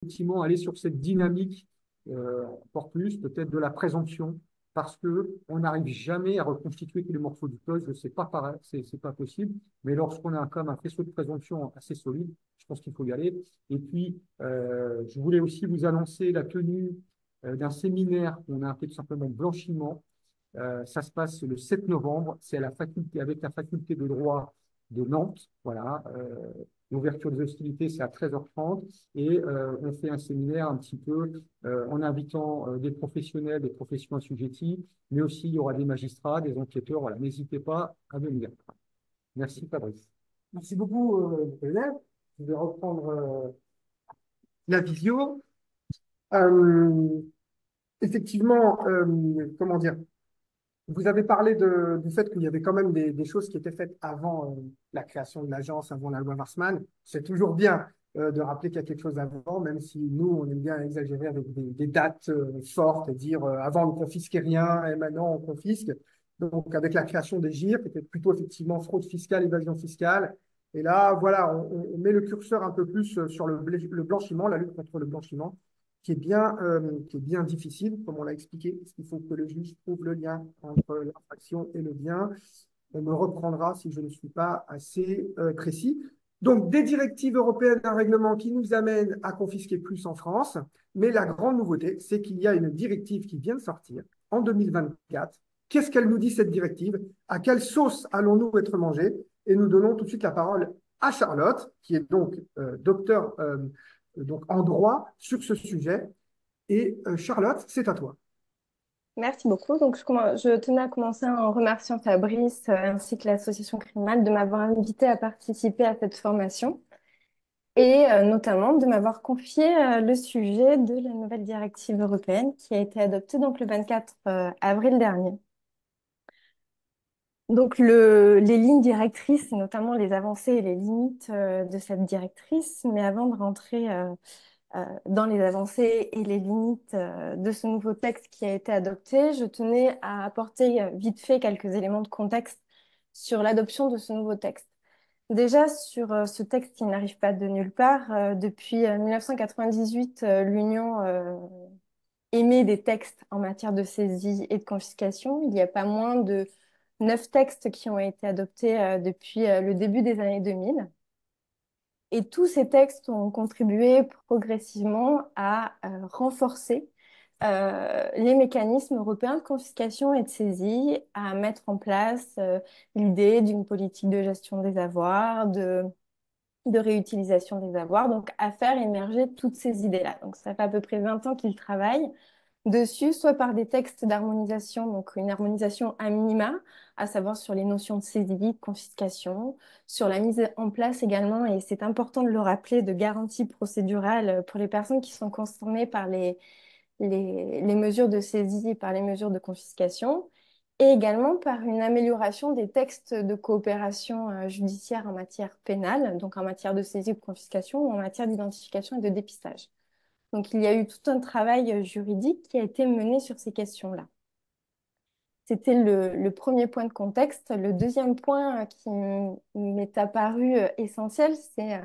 effectivement aller sur cette dynamique encore plus, peut-être de la présomption, parce qu'on n'arrive jamais à reconstituer tous les morceaux du puzzle, c'est pas pareil, c'est pas possible, mais lorsqu'on a comme un faisceau de présomption assez solide, je pense qu'il faut y aller. Et puis, je voulais aussi vous annoncer la tenue d'un séminaire qu'on a appelé tout simplement blanchiment. Ça se passe le 7 novembre, c'est à la faculté, avec la faculté de droit de Nantes. Voilà, l'ouverture des hostilités, c'est à 13h30 et on fait un séminaire un petit peu en invitant des professionnels, des professions assujetties, mais aussi il y aura des magistrats, des enquêteurs. Voilà, n'hésitez pas à venir. Merci Fabrice. Merci beaucoup, Lionel. Je vais reprendre la visio. Euh, Effectivement, comment dire, vous avez parlé du fait qu'il y avait quand même des choses qui étaient faites avant la création de l'agence, avant la loi Warsmann. C'est toujours bien de rappeler qu'il y a quelque chose avant, même si nous, on aime bien exagérer avec des dates fortes et dire avant on ne confisquait rien et maintenant on confisque. Donc avec la création des GIR, qui était plutôt effectivement fraude fiscale, évasion fiscale. Et là, voilà, on met le curseur un peu plus sur le blanchiment, la lutte contre le blanchiment qui est bien difficile, comme on l'a expliqué, parce qu'il faut que le juge trouve le lien entre l'infraction et le bien. On me reprendra si je ne suis pas assez précis. Donc, des directives européennes, un règlement qui nous amène à confisquer plus en France. Mais la grande nouveauté, c'est qu'il y a une directive qui vient de sortir en 2024. Qu'est-ce qu'elle nous dit, cette directive? À quelle sauce allons-nous être mangés? Et nous donnons tout de suite la parole à Charlotte, qui est donc docteur donc en droit sur ce sujet. Et Charlotte, c'est à toi. Merci beaucoup. Donc, je tenais à commencer en remerciant Fabrice ainsi que l'Association Criminelle de m'avoir invité à participer à cette formation et notamment de m'avoir confié le sujet de la nouvelle directive européenne qui a été adoptée donc le 24 avril dernier. Donc, les lignes directrices, et notamment les avancées et les limites de cette directrice, mais avant de rentrer dans les avancées et les limites de ce nouveau texte qui a été adopté, je tenais à apporter vite fait quelques éléments de contexte sur l'adoption de ce nouveau texte. Déjà, sur ce texte qui n'arrive pas de nulle part, depuis 1998, l'Union émet des textes en matière de saisie et de confiscation. Il n'y a pas moins de 9 textes qui ont été adoptés depuis le début des années 2000. Et tous ces textes ont contribué progressivement à renforcer les mécanismes européens de confiscation et de saisie, à mettre en place l'idée d'une politique de gestion des avoirs, de réutilisation des avoirs, donc à faire émerger toutes ces idées-là. Donc ça fait à peu près 20 ans qu'ils travaillent dessus, soit par des textes d'harmonisation, donc une harmonisation à minima, à savoir sur les notions de saisie, de confiscation, sur la mise en place également, et c'est important de le rappeler, de garanties procédurales pour les personnes qui sont concernées par les mesures de saisie et par les mesures de confiscation, et également par une amélioration des textes de coopération judiciaire en matière pénale, donc en matière de saisie ou de confiscation, ou en matière d'identification et de dépistage. Donc, il y a eu tout un travail juridique qui a été mené sur ces questions-là. C'était le premier point de contexte. Le deuxième point qui m'est apparu essentiel, c'est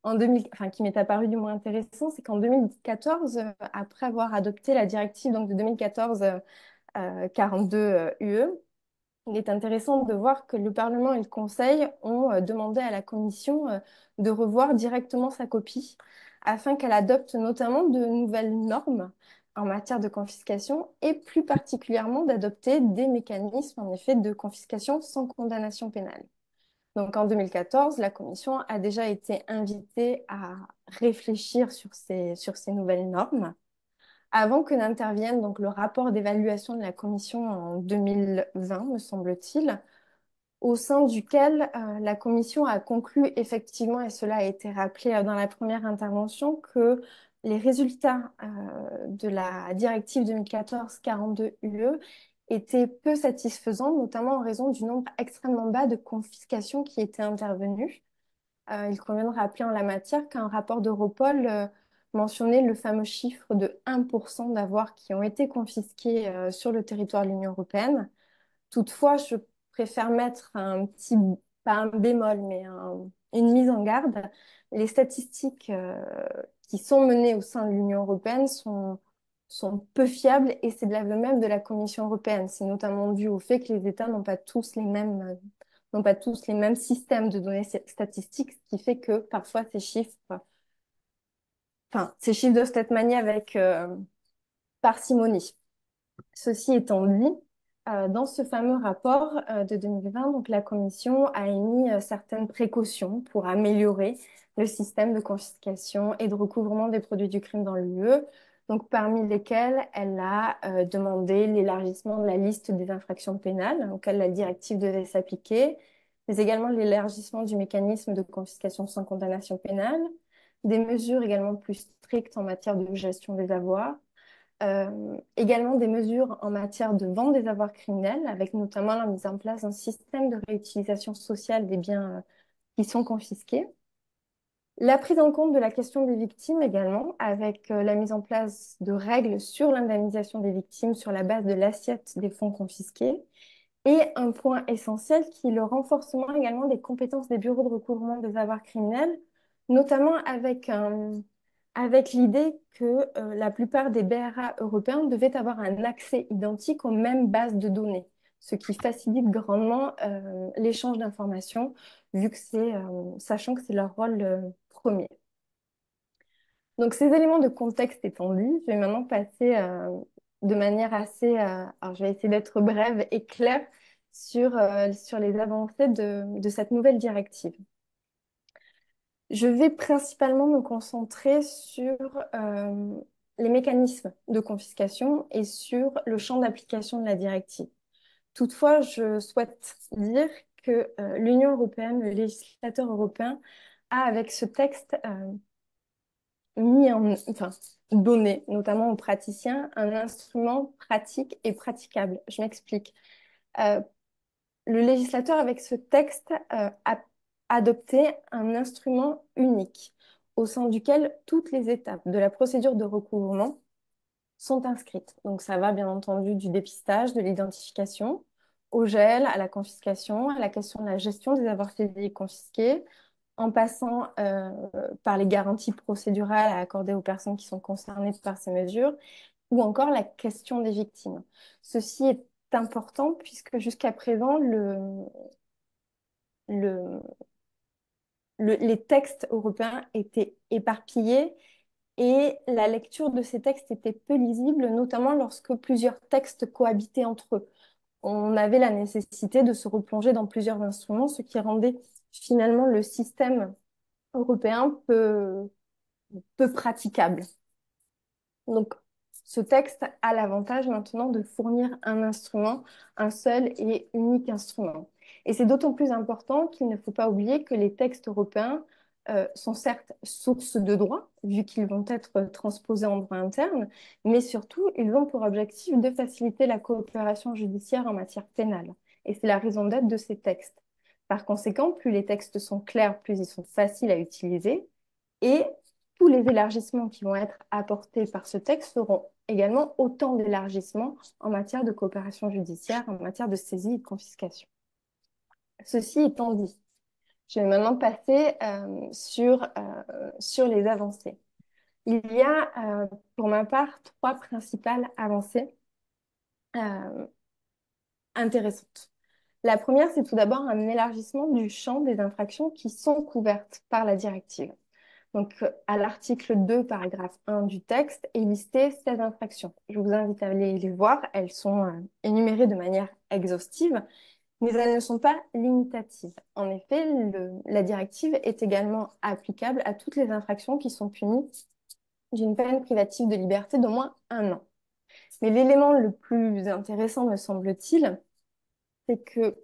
enfin, qui m'est apparu du moins intéressant, c'est qu'en 2014, après avoir adopté la directive donc, de 2014 42 UE, il est intéressant de voir que le Parlement et le Conseil ont demandé à la Commission de revoir directement sa copie afin qu'elle adopte notamment de nouvelles normes en matière de confiscation et plus particulièrement d'adopter des mécanismes en effet de confiscation sans condamnation pénale. Donc en 2014, la Commission a déjà été invitée à réfléchir sur ces nouvelles normes avant que n'intervienne donc le rapport d'évaluation de la Commission en 2020, me semble-t-il, au sein duquel la Commission a conclu effectivement, et cela a été rappelé dans la première intervention, que les résultats de la directive 2014-42 UE étaient peu satisfaisants, notamment en raison du nombre extrêmement bas de confiscations qui étaient intervenues. Il convient de rappeler en la matière qu'un rapport d'Europol mentionnait le fameux chiffre de 1% d'avoirs qui ont été confisqués sur le territoire de l'Union européenne. Toutefois, je préfère mettre un petit, pas un bémol, mais une mise en garde. Les statistiques qui sont menées au sein de l'Union européenne sont peu fiables et c'est de l'aveu même de la Commission européenne. C'est notamment dû au fait que les États n'ont pas tous les mêmes systèmes de données statistiques, ce qui fait que parfois ces chiffres doivent être maniés avec parcimonie. Ceci étant dit, dans ce fameux rapport de 2020, donc la Commission a émis certaines précautions pour améliorer le système de confiscation et de recouvrement des produits du crime dans l'UE, donc parmi lesquels elle a demandé l'élargissement de la liste des infractions pénales auxquelles la directive devait s'appliquer, mais également l'élargissement du mécanisme de confiscation sans condamnation pénale, des mesures également plus strictes en matière de gestion des avoirs, également des mesures en matière de vente des avoirs criminels, avec notamment la mise en place d'un système de réutilisation sociale des biens qui sont confisqués. La prise en compte de la question des victimes également, avec la mise en place de règles sur l'indemnisation des victimes sur la base de l'assiette des fonds confisqués. Et un point essentiel qui est le renforcement également des compétences des bureaux de recouvrement des avoirs criminels, notamment avec l'idée que la plupart des BRA européens devaient avoir un accès identique aux mêmes bases de données, ce qui facilite grandement l'échange d'informations, sachant que c'est leur rôle premier. Donc ces éléments de contexte étant dit, je vais maintenant passer de manière alors je vais essayer d'être brève et claire sur les avancées de cette nouvelle directive. Je vais principalement me concentrer sur les mécanismes de confiscation et sur le champ d'application de la directive. Toutefois, je souhaite dire que l'Union européenne, le législateur européen, a avec ce texte donné, notamment aux praticiens, un instrument pratique et praticable. Je m'explique. Le législateur, avec ce texte, a adopté un instrument unique au sein duquel toutes les étapes de la procédure de recouvrement sont inscrites. Donc ça va bien entendu du dépistage, de l'identification, au gel, à la confiscation, à la question de la gestion des avoirs saisis et confisqués, en passant par les garanties procédurales à accorder aux personnes qui sont concernées par ces mesures, ou encore la question des victimes. Ceci est important puisque jusqu'à présent, les textes européens étaient éparpillés et la lecture de ces textes était peu lisible, notamment lorsque plusieurs textes cohabitaient entre eux. On avait la nécessité de se replonger dans plusieurs instruments, ce qui rendait finalement le système européen peu praticable. Donc, ce texte a l'avantage maintenant de fournir un instrument, un seul et unique instrument. Et c'est d'autant plus important qu'il ne faut pas oublier que les textes européens sont certes sources de droit, vu qu'ils vont être transposés en droit interne, mais surtout, ils ont pour objectif de faciliter la coopération judiciaire en matière pénale. Et c'est la raison d'être de ces textes. Par conséquent, plus les textes sont clairs, plus ils sont faciles à utiliser. Et tous les élargissements qui vont être apportés par ce texte seront également autant d'élargissements en matière de coopération judiciaire, en matière de saisie et de confiscation. Ceci étant dit, je vais maintenant passer sur les avancées. Il y a, pour ma part, 3 principales avancées intéressantes. La première, c'est tout d'abord un élargissement du champ des infractions qui sont couvertes par la directive. Donc, à l'article 2, paragraphe 1 du texte, est listé 16 infractions. Je vous invite à aller les voir. Elles sont énumérées de manière exhaustive, mais elles ne sont pas limitatives. En effet, la directive est également applicable à toutes les infractions qui sont punies d'une peine privative de liberté d'au moins 1 an. Mais l'élément le plus intéressant, me semble-t-il, c'est que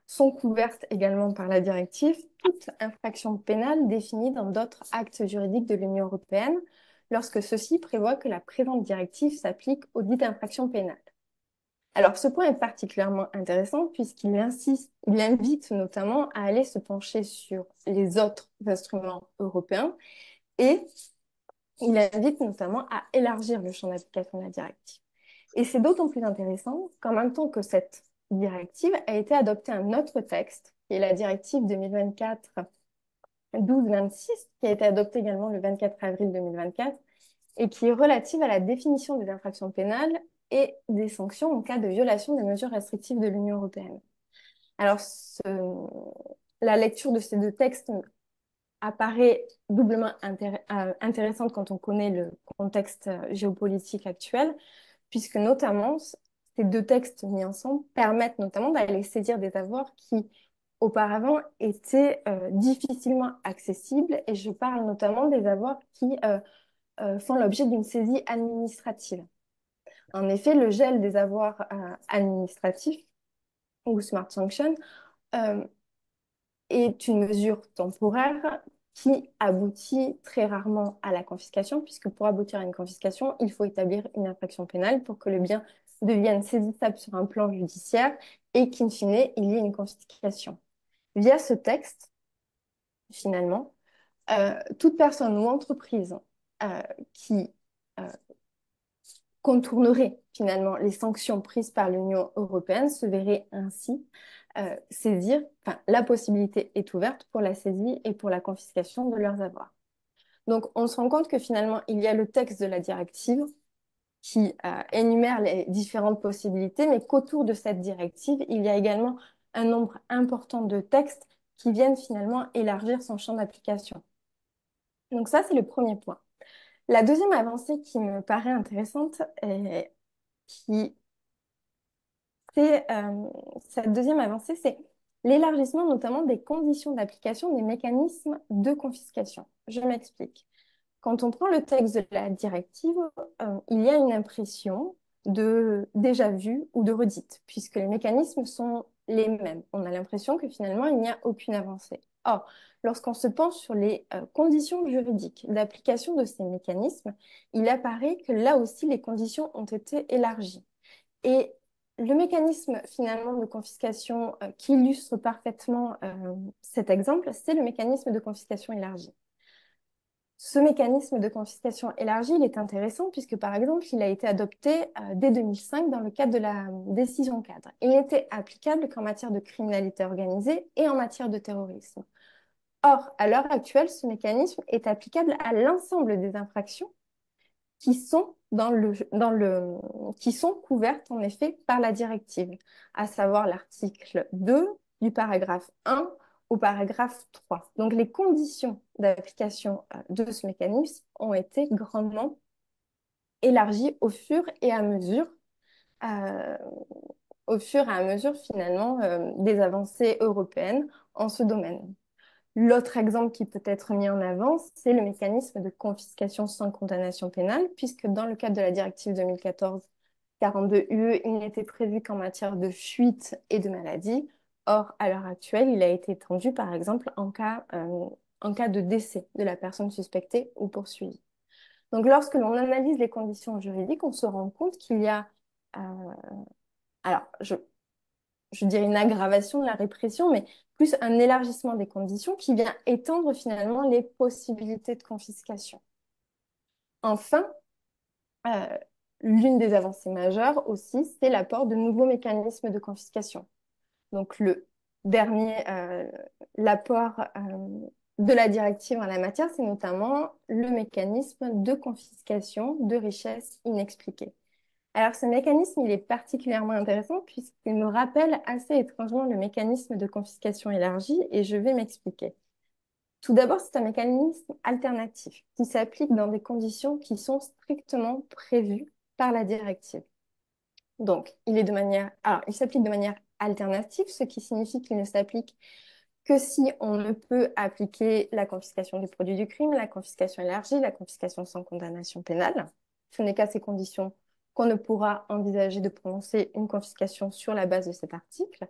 sont couvertes également par la directive toute infraction pénale définie dans d'autres actes juridiques de l'Union européenne, lorsque ceux-ci prévoient que la présente directive s'applique aux dites infractions pénales. Alors, ce point est particulièrement intéressant puisqu'il invite notamment à aller se pencher sur les autres instruments européens et il invite notamment à élargir le champ d'application de la directive. Et c'est d'autant plus intéressant qu'en même temps que cette directive a été adopté un autre texte, qui est la directive 1226, qui a été adoptée également le 24 avril 2024, et qui est relative à la définition des infractions pénales et des sanctions en cas de violation des mesures restrictives de l'Union européenne. Alors, la lecture de ces deux textes apparaît doublement intéressante quand on connaît le contexte géopolitique actuel, puisque notamment ces deux textes mis ensemble permettent notamment d'aller saisir des avoirs qui auparavant étaient difficilement accessibles, et je parle notamment des avoirs qui font l'objet d'une saisie administrative. En effet, le gel des avoirs administratifs ou smart sanction euh, est une mesure temporaire qui aboutit très rarement à la confiscation, puisque pour aboutir à une confiscation, il faut établir une infraction pénale pour que le bien devienne saisissable sur un plan judiciaire et qu'in fine, il y ait une confiscation. Via ce texte, finalement, toute personne ou entreprise qui contournerait finalement les sanctions prises par l'Union européenne se verrait ainsi saisir, enfin, la possibilité est ouverte pour la saisie et pour la confiscation de leurs avoirs. Donc, on se rend compte que finalement, il y a le texte de la directive qui énumère les différentes possibilités, mais qu'autour de cette directive, il y a également un nombre important de textes qui viennent finalement élargir son champ d'application. Donc ça, c'est le premier point. La deuxième avancée qui me paraît intéressante, qui cette deuxième avancée, c'est l'élargissement notamment des conditions d'application des mécanismes de confiscation. Je m'explique. Quand on prend le texte de la directive, il y a une impression de déjà vu ou de redite, puisque les mécanismes sont les mêmes. On a l'impression que finalement, il n'y a aucune avancée. Or, lorsqu'on se penche sur les conditions juridiques d'application de ces mécanismes, il apparaît que là aussi, les conditions ont été élargies. Et le mécanisme finalement de confiscation qui illustre parfaitement cet exemple, c'est le mécanisme de confiscation élargie. Ce mécanisme de confiscation élargie, il est intéressant puisque, par exemple, il a été adopté dès 2005 dans le cadre de la décision cadre. Il n'était applicable qu'en matière de criminalité organisée et en matière de terrorisme. Or, à l'heure actuelle, ce mécanisme est applicable à l'ensemble des infractions qui sont qui sont couvertes en effet par la directive, à savoir l'article 2 du paragraphe 1 au paragraphe 3. Donc les conditions d'application de ce mécanisme ont été grandement élargies euh, au fur et à mesure finalement des avancées européennes en ce domaine. L'autre exemple qui peut être mis en avant, c'est le mécanisme de confiscation sans condamnation pénale, puisque dans le cadre de la directive 2014-42/UE, il n'était prévu qu'en matière de fuite et de maladie. Or, à l'heure actuelle, il a été étendu, par exemple, en cas de décès de la personne suspectée ou poursuivie. Donc, lorsque l'on analyse les conditions juridiques, on se rend compte qu'il y a, euh, alors, je dirais une aggravation de la répression, mais plus un élargissement des conditions qui vient étendre finalement les possibilités de confiscation. Enfin, euh, l'une des avancées majeures aussi, c'est l'apport de nouveaux mécanismes de confiscation. Donc l'apport de la directive en la matière, c'est notamment le mécanisme de confiscation de richesses inexpliquées. Alors, ce mécanisme, il est particulièrement intéressant puisqu'il me rappelle assez étrangement le mécanisme de confiscation élargie et je vais m'expliquer. Tout d'abord, c'est un mécanisme alternatif qui s'applique dans des conditions qui sont strictement prévues par la directive. Donc, il s'applique de manière alternative, ce qui signifie qu'il ne s'applique que si on ne peut appliquer la confiscation du produit du crime, la confiscation élargie, la confiscation sans condamnation pénale. Ce n'est qu'à ces conditions qu'on ne pourra envisager de prononcer une confiscation sur la base de cet article.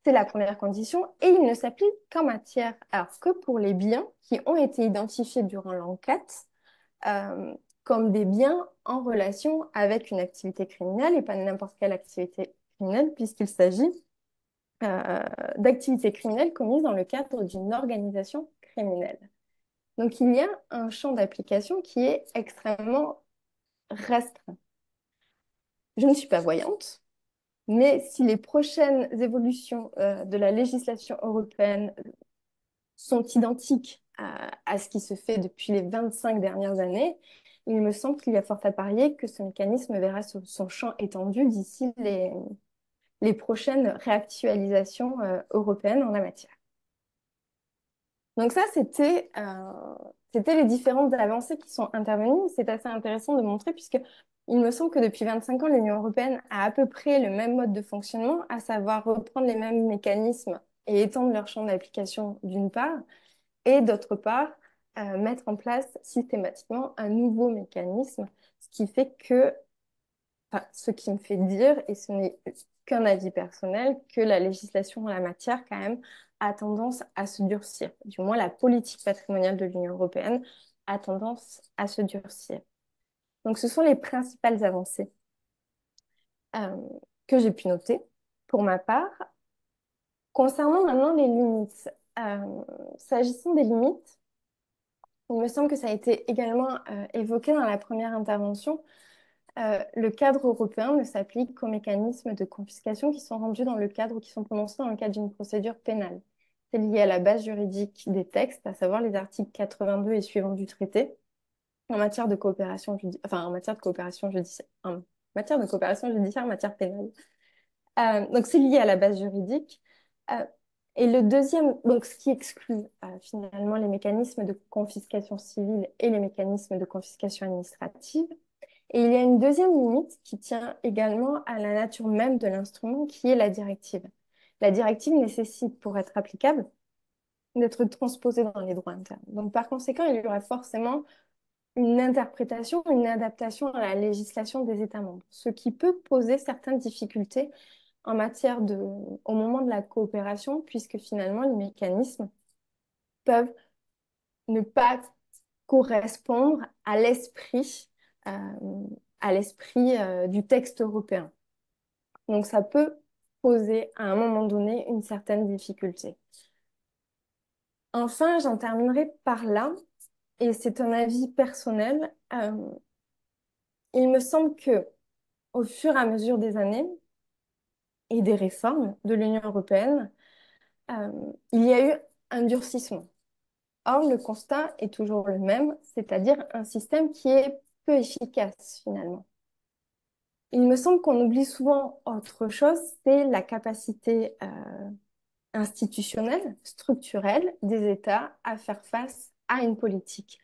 C'est la première condition et il ne s'applique qu'en matière, alors que pour les biens qui ont été identifiés durant l'enquête comme des biens en relation avec une activité criminelle et pas n'importe quelle activité criminelle puisqu'il s'agit d'activités criminelles commises dans le cadre d'une organisation criminelle. Donc il y a un champ d'application qui est extrêmement restreint. Je ne suis pas voyante, mais si les prochaines évolutions de la législation européenne sont identiques à ce qui se fait depuis les 25 dernières années, il me semble qu'il y a fort à parier que ce mécanisme verra son champ étendu d'ici les prochaines réactualisations européennes en la matière. Donc ça, c'était les différentes avancées qui sont intervenues. C'est assez intéressant de montrer puisque il me semble que depuis 25 ans, l'Union européenne a à peu près le même mode de fonctionnement, à savoir reprendre les mêmes mécanismes et étendre leur champ d'application d'une part, et d'autre part, mettre en place systématiquement un nouveau mécanisme, ce qui fait que, enfin, ce qui me fait dire, et ce n'est qu'un avis personnel, que la législation en la matière, quand même, a tendance à se durcir. Du moins, la politique patrimoniale de l'Union européenne a tendance à se durcir. Donc, ce sont les principales avancées euh, que j'ai pu noter pour ma part. Concernant maintenant les limites, s'agissant des limites, il me semble que ça a été également évoqué dans la première intervention. Le cadre européen ne s'applique qu'aux mécanismes de confiscation qui sont rendus dans le cadre ou qui sont prononcés dans le cadre d'une procédure pénale. C'est lié à la base juridique des textes, à savoir les articles 82 et suivants du traité, en matière de coopération en matière de coopération judiciaire, en matière de coopération judiciaire, en matière pénale. Donc c'est lié à la base juridique. Euh, et le deuxième, donc ce qui exclut finalement les mécanismes de confiscation civile et les mécanismes de confiscation administrative. Et il y a une deuxième limite qui tient également à la nature même de l'instrument, qui est la directive. La directive nécessite, pour être applicable, d'être transposée dans les droits internes. Donc, par conséquent, il y aura forcément une interprétation, une adaptation à la législation des États membres, ce qui peut poser certaines difficultés en matière au moment de la coopération, puisque finalement, les mécanismes peuvent ne pas correspondre euh, à l'esprit du texte européen. Donc, ça peut poser à un moment donné une certaine difficulté. Enfin, j'en terminerai par là, et c'est un avis personnel. Il me semble que au fur et à mesure des années et des réformes de l'Union européenne, euh, il y a eu un durcissement. Or, le constat est toujours le même, c'est-à-dire un système qui est peu efficace finalement. Il me semble qu'on oublie souvent autre chose, c'est la capacité institutionnelle, structurelle des États à faire face à une politique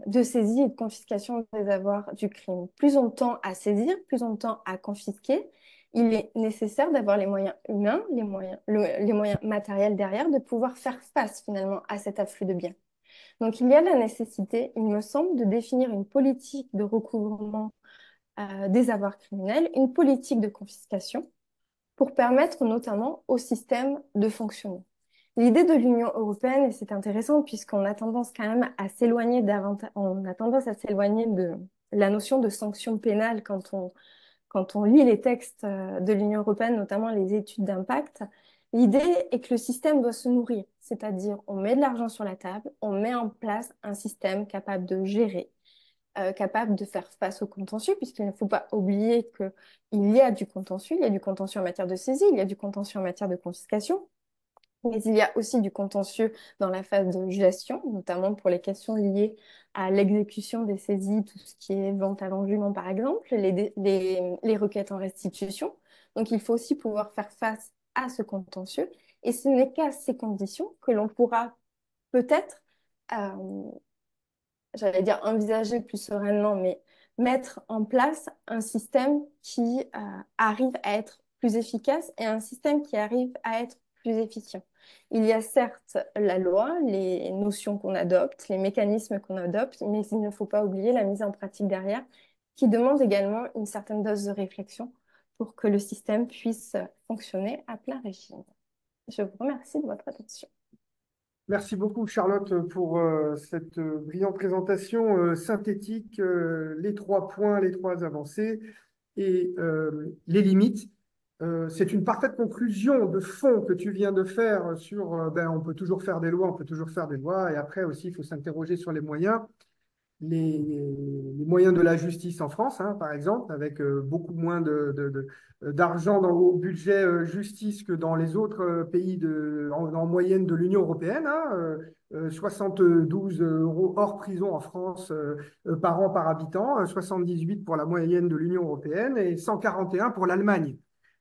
de saisie et de confiscation des avoirs du crime. Plus on tend à saisir, plus on tend à confisquer, il est nécessaire d'avoir les moyens humains, les moyens matériels derrière, de pouvoir faire face finalement à cet afflux de biens. Donc il y a la nécessité, il me semble, de définir une politique de recouvrement des avoirs criminels, une politique de confiscation pour permettre notamment au système de fonctionner. L'idée de l'Union européenne, et c'est intéressant puisqu'on a tendance quand même à s'éloigner davantage, on a tendance à s'éloigner de la notion de sanction pénale quand on lit les textes de l'Union européenne, notamment les études d'impact. L'idée est que le système doit se nourrir, c'est-à-dire on met de l'argent sur la table, on met en place un système capable de gérer, capable de faire face au contentieux, puisqu'il ne faut pas oublier qu'il y a du contentieux, il y a du contentieux en matière de saisie, il y a du contentieux en matière de confiscation, mais il y a aussi du contentieux dans la phase de gestion, notamment pour les questions liées à l'exécution des saisies, tout ce qui est vente avant jugement par exemple, les requêtes en restitution. Donc il faut aussi pouvoir faire face à ce contentieux, et ce n'est qu'à ces conditions que l'on pourra peut-être j'allais dire envisager plus sereinement, mais mettre en place un système qui arrive à être plus efficace et un système qui arrive à être plus efficient. Il y a certes la loi, les notions qu'on adopte, les mécanismes qu'on adopte, mais il ne faut pas oublier la mise en pratique derrière, qui demande également une certaine dose de réflexion pour que le système puisse fonctionner à plein régime. Je vous remercie de votre attention. Merci beaucoup, Charlotte, pour cette brillante présentation synthétique, les trois points, les trois avancées et les limites. C'est une parfaite conclusion de fond que tu viens de faire sur on peut toujours faire des lois, on peut toujours faire des lois, et après aussi, il faut s'interroger sur les moyens. les moyens de la justice en France, hein, par exemple, avec beaucoup moins d'argent au budget justice que dans les autres pays en moyenne de l'Union européenne. 72 euros hors prison en France par an par habitant, 78 pour la moyenne de l'Union européenne et 141 pour l'Allemagne.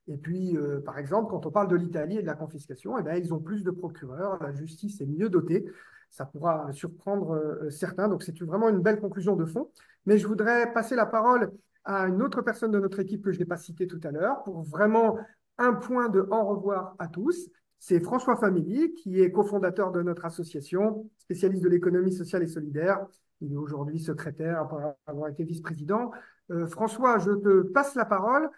Et puis, par exemple, quand on parle de l'Italie et de la confiscation, eh bien, ils ont plus de procureurs, la justice est mieux dotée. Ça pourra surprendre certains. Donc, c'est vraiment une belle conclusion de fond. Mais je voudrais passer la parole à une autre personne de notre équipe que je n'ai pas citée tout à l'heure pour vraiment un point de au revoir à tous. C'est François Familly, qui est cofondateur de notre association, spécialiste de l'économie sociale et solidaire. Il est aujourd'hui secrétaire après avoir été vice-président. François, je te passe la parole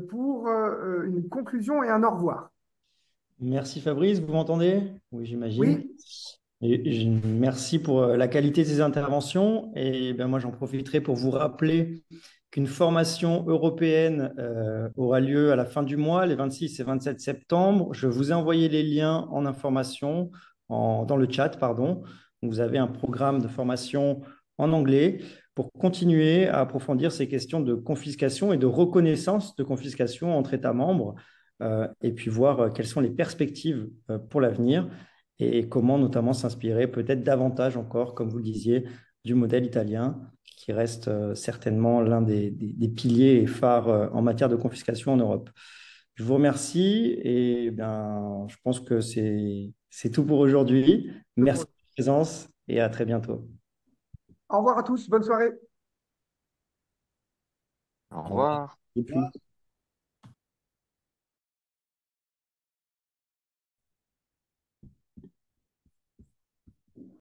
pour une conclusion et un au revoir. Merci Fabrice, vous m'entendez? Oui, j'imagine. Oui, Merci pour la qualité de ces interventions. Et ben, moi, j'en profiterai pour vous rappeler qu'une formation européenne aura lieu à la fin du mois, les 26 et 27 septembre. Je vous ai envoyé les liens en information, dans le chat, pardon. Vous avez un programme de formation en anglais pour continuer à approfondir ces questions de confiscation et de reconnaissance de confiscation entre États membres, et puis voir quelles sont les perspectives pour l'avenir et comment notamment s'inspirer peut-être davantage encore, comme vous le disiez, du modèle italien, qui reste certainement l'un des piliers et phares en matière de confiscation en Europe. Je vous remercie et ben, je pense que c'est tout pour aujourd'hui. Merci de votre présence et à très bientôt. au revoir à tous. Bonne soirée. Au Au revoir. revoir. Et puis...